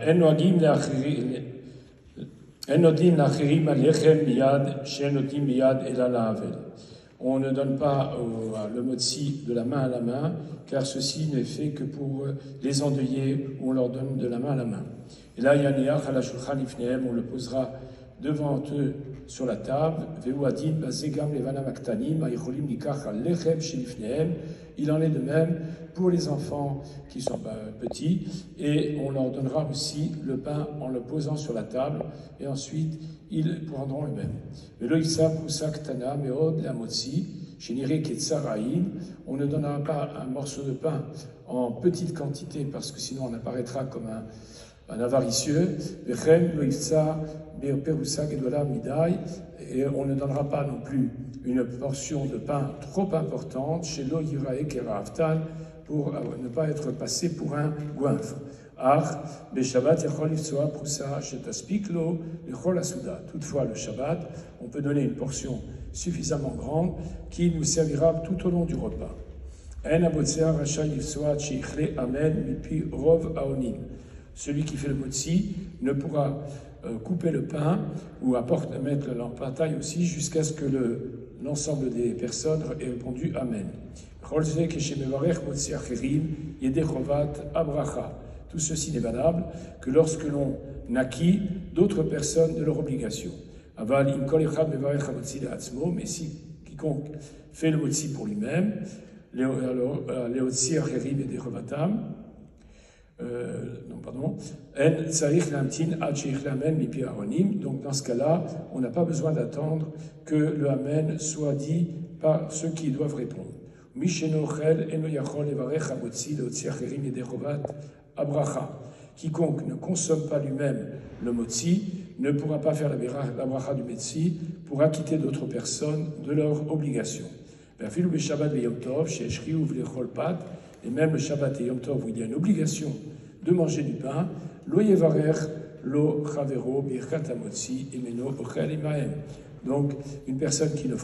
En noagim l'achirim alechem miyad, shen notim miyad el alavel. On ne donne pas le motzi de la main à la main, car ceci n'est fait que pour les endeuillés, où on leur donne de la main à la main. Et là, yaniach ala shulchan ifnehem, on le posera devant eux sur la table. Veu adin bazegam levanam aktanim, ayicholim nikach al lechem shelifnehem. Il en est de même pour les enfants qui sont petits, et on leur donnera aussi le pain en le posant sur la table, et ensuite ils prendront le même. On ne donnera pas un morceau de pain en petite quantité, parce que sinon on apparaîtra comme un avaricieux, et on ne donnera pas non plus une portion de pain trop importante, pour ne pas être passé pour un goinfre. Toutefois, le Shabbat, on peut donner une portion suffisamment grande qui nous servira tout au long du repas. Celui qui fait le motzi ne pourra couper le pain ou mettre l'empataille aussi jusqu'à ce que l'ensemble des personnes ait répondu Amen. Tout ceci n'est valable que lorsque l'on naquit d'autres personnes de leur obligation. Mais si quiconque fait le motzi pour lui-même, donc dans ce cas-là, on n'a pas besoin d'attendre que le Amen soit dit par ceux qui doivent répondre. Quiconque ne consomme pas lui-même le motzi ne pourra pas faire la bracha du motzi pour acquitter d'autres personnes de leur obligation. Et même le Shabbat et Yom Tov où il y a une obligation de manger du pain, lo yevarer lo chavero birkat hamotzi emeno ochel imahem. Donc, une personne qui ne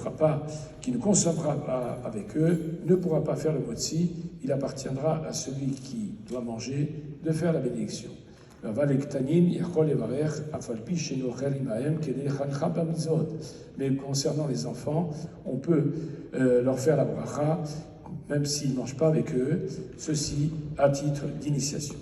consommera pas avec eux ne pourra pas faire le motzi. Il appartiendra à celui qui doit manger de faire la bénédiction. Mais concernant les enfants, on peut leur faire la bracha, même s'ils ne mangent pas avec eux, ceci à titre d'initiation.